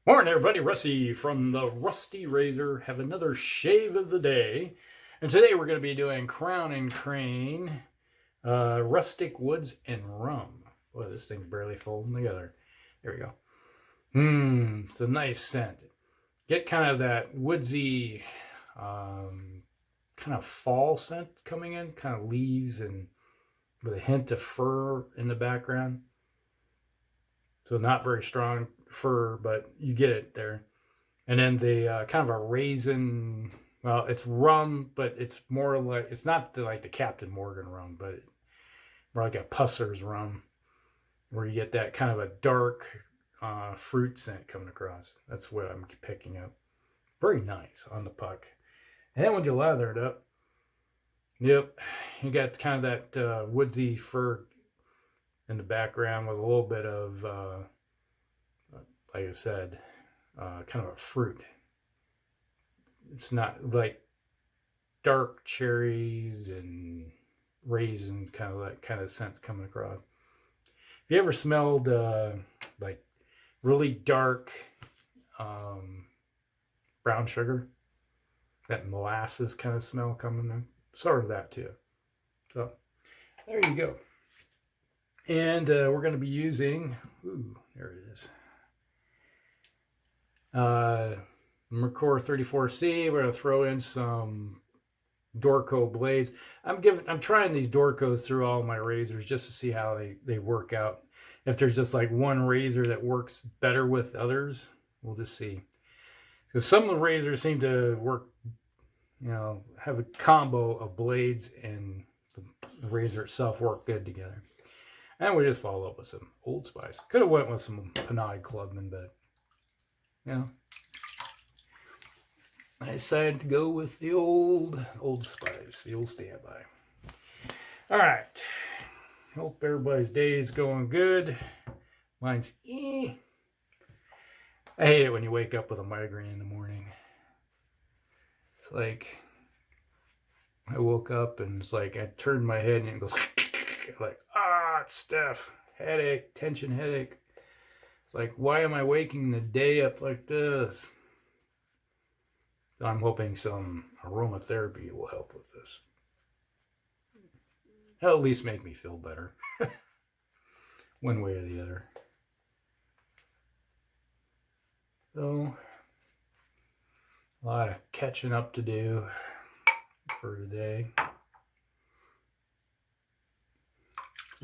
Morning, everybody. Rusty from the Rusty Razor. Have another shave of the day. And today we're going to be doing Crowne and Crane, Rustic Woods and Rum. Boy, this thing's barely folding together. There we go. It's a nice scent. Get kind of that woodsy, kind of fall scent coming in, kind of leaves and with a hint of fir in the background. So not very strong fir, but you get it there. And then the kind of a raisin. Well, it's rum, but it's more like it's not like the Captain Morgan rum, but more like a Pusser's rum, where you get that kind of a dark fruit scent coming across. That's what I'm picking up. Very nice on the puck. And then when you lather it up, yep, you got kind of that woodsy fir in the background with a little bit of, like I said, kind of a fruit. It's not like dark cherries and raisins, kind of that kind of scent coming across. Have you ever smelled like really dark brown sugar? That molasses kind of smell coming in? Sort of that too. So there you go. And we're going to be using, there it is. Merkur 34C. We're going to throw in some Dorco blades. I'm trying these Dorcos through all my razors just to see how they work out. If there's just like one razor that works better with others, we'll just see. Because some of the razors seem to work, have a combo of blades and the razor itself work good together. And we just follow up with some Old Spice. Could have went with some Panade Clubman, but I decided to go with the Old Spice, the old standby. All right. Hope everybody's day is going good. Mine's I hate it when you wake up with a migraine in the morning. It's like I woke up and it's like I turned my head and it goes like, it's stiff, headache, tension headache. It's like, why am I waking the day up like this? I'm hoping some aromatherapy will help with this. It'll at least make me feel better. One way or the other. So, a lot of catching up to do for today.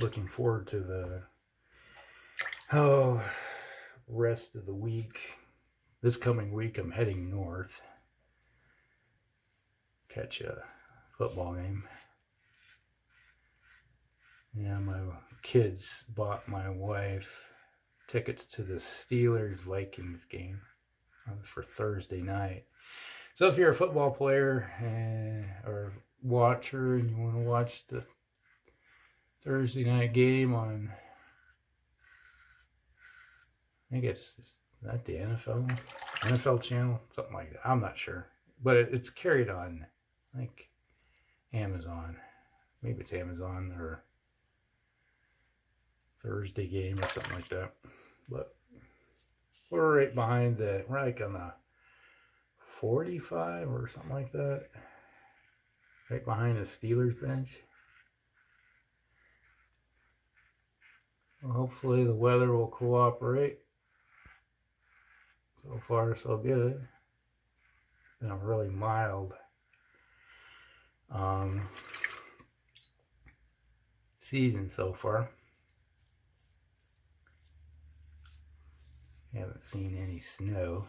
Looking forward to the rest of the week. This coming week I'm heading north. Catch a football game. Yeah, my kids bought my wife tickets to the Steelers-Vikings game for Thursday night. So if you're a football player or watcher and you want to watch the Thursday night game on, I think it's not the NFL channel, something like that. I'm not sure, but it's carried on, like Amazon. Maybe it's Amazon or Thursday game or something like that. But we're right behind we're like on the 45 or something like that. Right behind the Steelers bench. Well, hopefully the weather will cooperate. So far, so good. It's been a really mild season so far. Haven't seen any snow.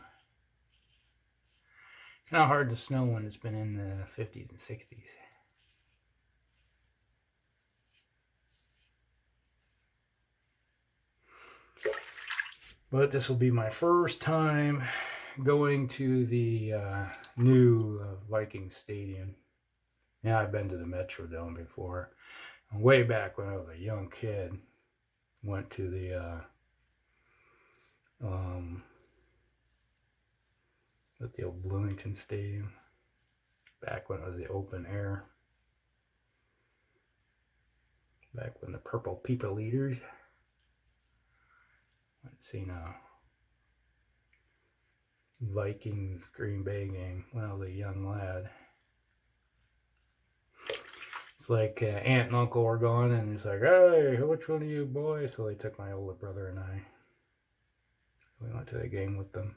Kind of hard to snow when it's been in the 50s and 60s. But this will be my first time going to the new Viking Stadium. Yeah, I've been to the Metrodome before. Way back when I was a young kid, went to the at the old Bloomington Stadium. Back when it was the open air. Back when the Purple People Eaters. I've seen Vikings Green Bay game when I was a young lad. It's like aunt and uncle were gone, and it's like, hey, which one of you boys? So they took my older brother and I. We went to the game with them.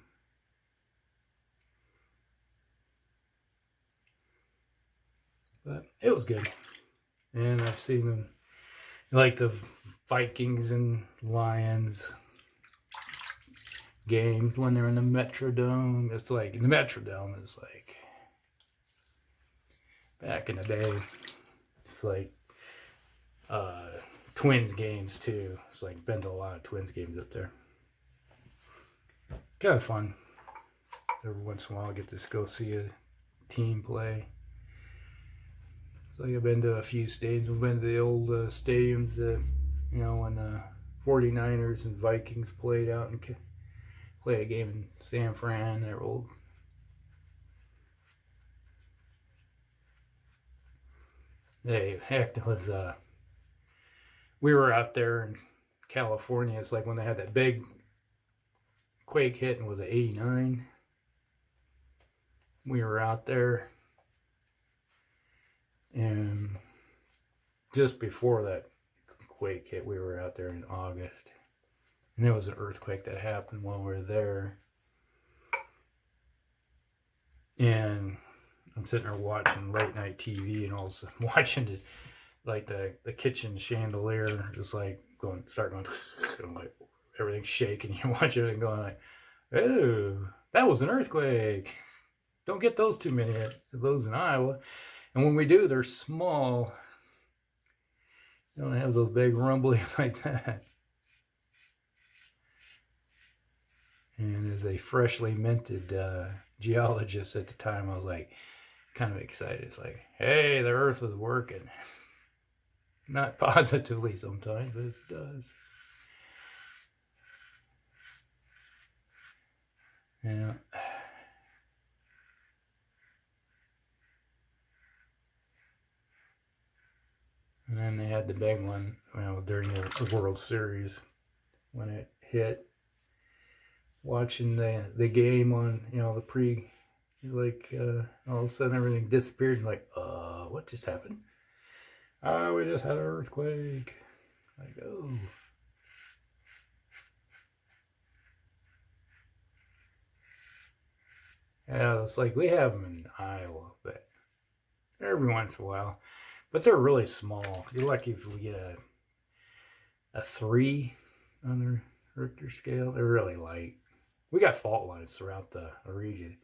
But it was good. And I've seen them, like the Vikings and Lions games when they're in the Metrodome. It's like, the Metrodome is like, back in the day, it's like Twins games too. It's like, been to a lot of Twins games up there. Kind of fun. Every once in a while I get to go see a team play. So I've been to a few stadiums. We've been to the old stadiums that, you know, when the 49ers and Vikings played out and played a game in San Fran. They're old. Heck, it was, we were out there in California. It's like when they had that big quake hit, and was it 89? We were out there, and just before that quake hit, we were out there in August, and there was an earthquake that happened while we were there. And I'm sitting there watching late night TV, and all of a sudden watching the kitchen chandelier is like start going, like everything's shaking. You watch everything going like, oh, that was an earthquake. Don't get those too many of those in Iowa. And when we do, they're small. You don't have those big rumblings like that. And as a freshly minted geologist at the time, I was like kind of excited. It's like, hey, the earth is working. Not positively sometimes, but it does. Yeah. And then they had the big one, during the World Series when it hit. Watching the game on, the pre, like all of a sudden everything disappeared. And like, what just happened? We just had an earthquake. Like, oh. Yeah, it's like we have them in Iowa, but every once in a while. But they're really small. You're lucky if we get a 3 on the Richter scale. They're really light. We got fault lines throughout the region.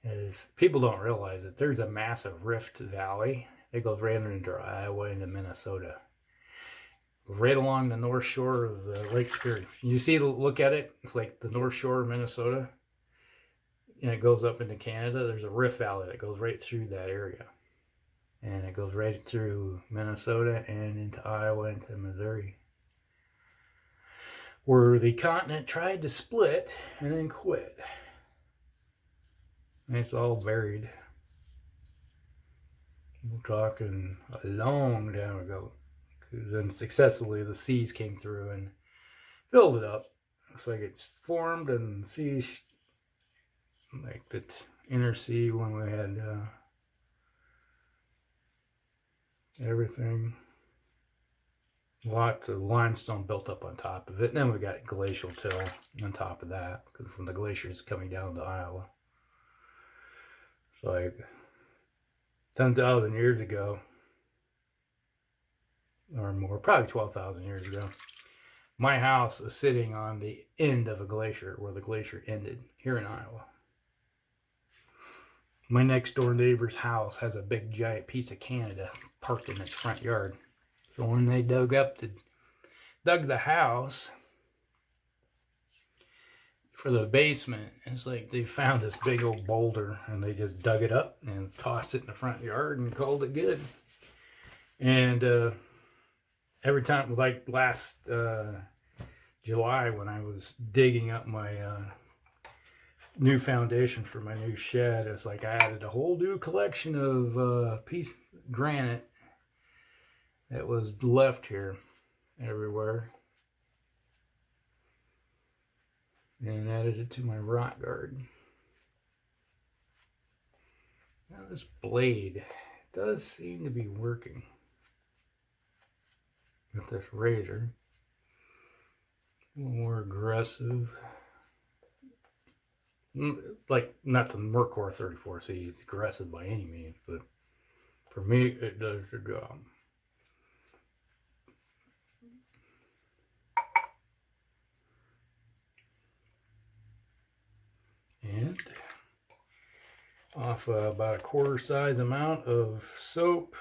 As people don't realize it, there's a massive rift valley that goes right under Iowa into Minnesota. Right along the north shore of the Lake Superior. You see, look at it, it's like the north shore of Minnesota. And it goes up into Canada. There's a rift valley that goes right through that area. And it goes right through Minnesota and into Iowa, into Missouri. Where the continent tried to split and then quit. And it's all buried. We're talking a long time ago. Because then successfully the seas came through and filled it up. Looks like it's formed, and the seas, like the inner sea when we had everything. Lots of limestone built up on top of it. And then we got glacial till on top of that, because from the glaciers coming down to Iowa. It's like 10,000 years ago, or more, probably 12,000 years ago. My house is sitting on the end of a glacier, where the glacier ended, here in Iowa. My next door neighbor's house has a big giant piece of Canada parked in its front yard. So when they dug the house for the basement, it's like they found this big old boulder, and they just dug it up and tossed it in the front yard and called it good. And every time, like last July, when I was digging up my new foundation for my new shed, it's like I added a whole new collection of granite that was left here everywhere. and added it to my rock garden. Now this blade does seem to be working with this razor. A little more aggressive. Like, not the Merkur 34C is aggressive by any means, but for me, it does the job. And off about a quarter size amount of soap,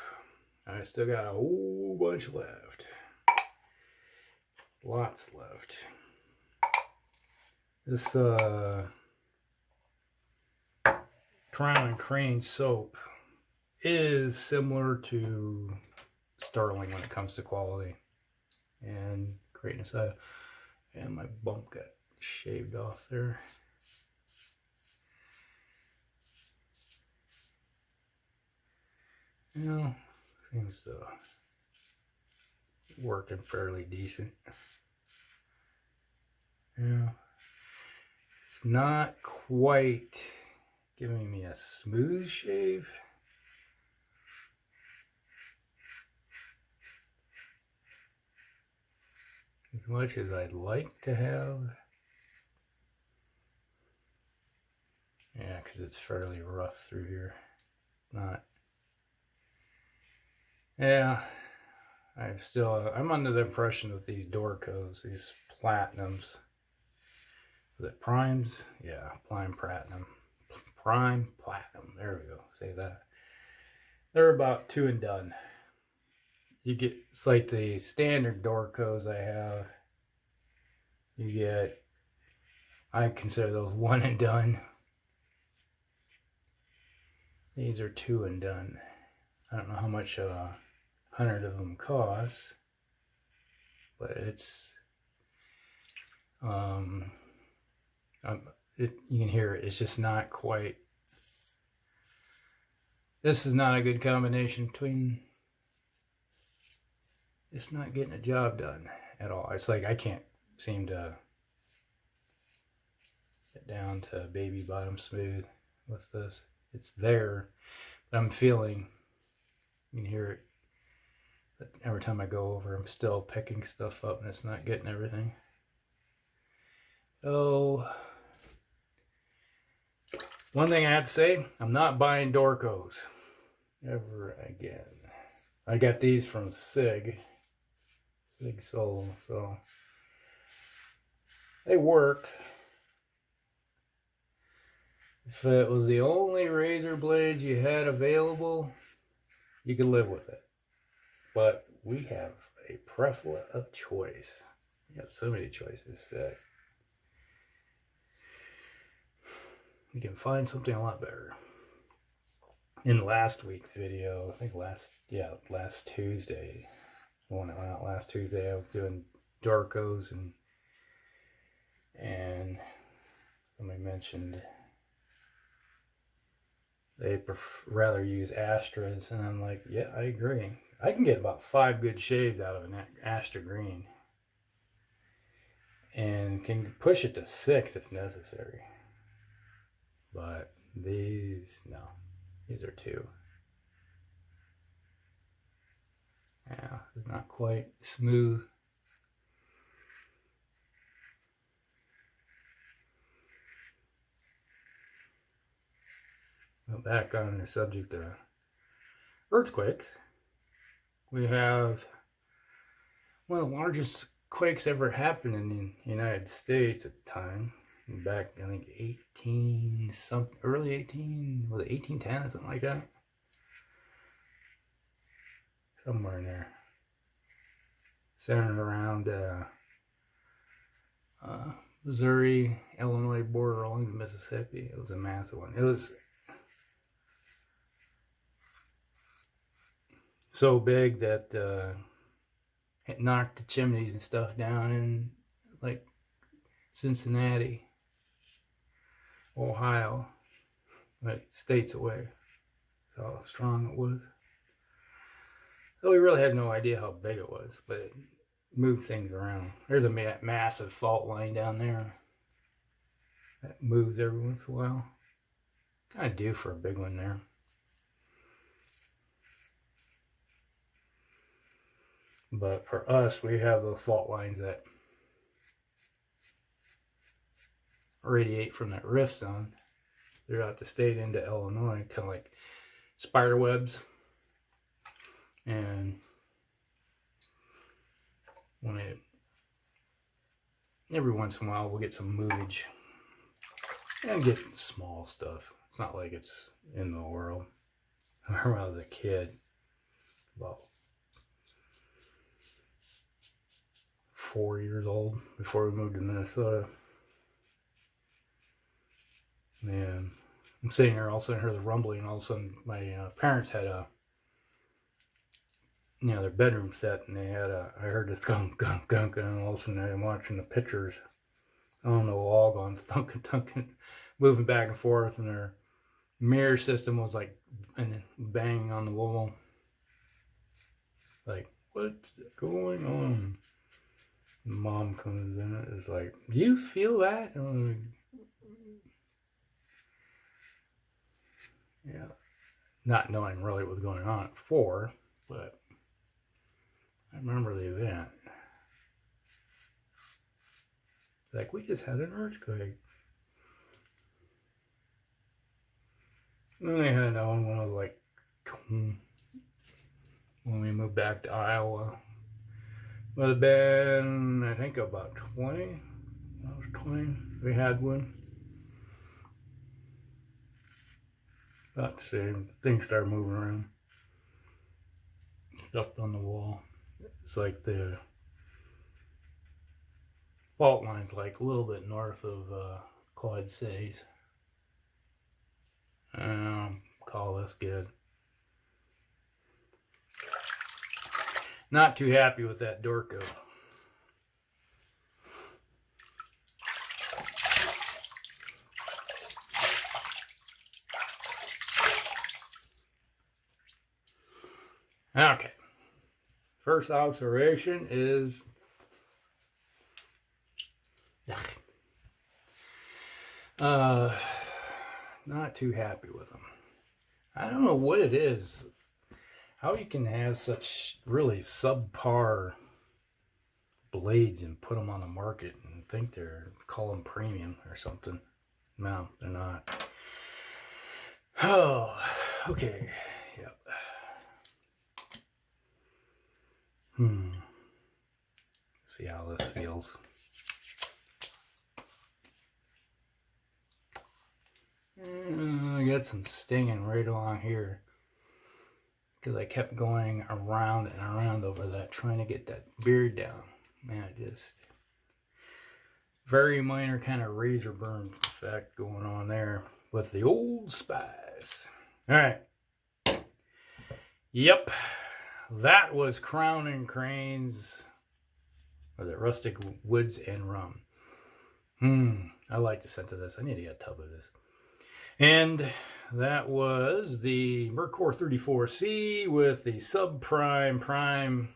I still got a whole bunch left. Lots left. This Rum Crane soap is similar to Sterling when it comes to quality and greatness. And my bump got shaved off there. You know, seems working fairly decent. Yeah, it's not quite giving me a smooth shave. As much as I'd like to have. Yeah, because it's fairly rough through here. Not. Yeah, I'm under the impression with these Dorcos, these Platinums. Is it Primes? Yeah, Prime Platinum. Prime Platinum. There we go. Say that. They're about 2 and done. You get, it's like the standard Dorcos I have. You get, I consider those 1 and done. These are 2 and done. I don't know how much 100 of them cost, but it's you can hear it. It's just not quite. This is not a good combination between. It's not getting a job done at all. It's like I can't seem to get down to baby bottom smooth with this. It's there, but I'm feeling. You can hear it. But every time I go over, I'm still picking stuff up and it's not getting everything. So, one thing I have to say, I'm not buying Dorcos ever again. I got these from Sig Solo, so they work. If it was the only razor blades you had available, you could live with it. But we have a plethora of choice. We got so many choices that we can find something a lot better. In last week's video, I think last Tuesday, when it went out last Tuesday, I was doing Dorcos and somebody mentioned they'd rather use Astras, and I'm like, yeah, I agree. I can get about 5 good shaves out of an Astra green, and can push it to 6 if necessary. But these, no, these are 2. Yeah, it's not quite smooth. Back on the subject of earthquakes, we have one of the largest quakes ever happened in the United States at the time. Back, I think, early 18, was it 1810 or something like that? Somewhere in there. Centered around Missouri, Illinois border along the Mississippi. It was a massive one. It was so big that it knocked the chimneys and stuff down in like Cincinnati, Ohio, like states away. That's how strong it was. So we really had no idea how big it was, but it moved things around. There's a massive fault line down there. That moves every once in a while. Kind of due for a big one there. But for us, we have those fault lines that radiate from that rift zone throughout the state into Illinois, kind of like spider webs. And when every once in a while, we'll get some movage and get small stuff. It's not like it's in the world. I remember when I was a kid, about 4 years old, before we moved to Minnesota. And I'm sitting here, all of a sudden I heard the rumbling, and all of a sudden my parents had their bedroom set, and they had I heard this gunk, gunk, gunk, and all of a sudden I'm watching the pictures on the wall going thunking, thunking, moving back and forth, and their mirror system was like banging on the wall. Like, what's going on? Mom comes in, it is like, do you feel that? And I'm like, yeah, not knowing really what was going on before, but I remember the event. Like, we just had an earthquake. And then they had another one when I was like, when we moved back to Iowa. Would have been, I think, about 20. I was 20. We had one. About the same. Things started moving around. Stuff on the wall. It's like the fault line's like a little bit north of Quad Cities. Call this good. Not too happy with that Dorco. Okay. First observation is not too happy with them. I don't know what it is. How you can have such really subpar blades and put them on the market and think call them premium or something. No, they're not. Oh, okay. Yep. See how this feels. I got some stinging right along here because I kept going around and around over that, trying to get that beard down. Man, just very minor kind of razor burn effect going on there with the Old Spice. All right. Yep. That was Crowne and Crane's, or the Rustic Woods and Rum. I like the scent of this. I need to get a tub of this. And that was the Merkur 34C with the subprime prime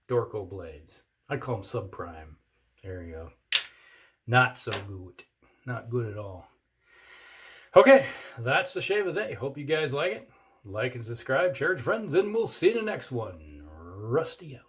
Dorco blades. I call them subprime. There you go. Not so good. Not good at all. Okay, that's the shave of the day. Hope you guys like it. Like and subscribe, share with your friends, and we'll see you in the next one. Rusty out.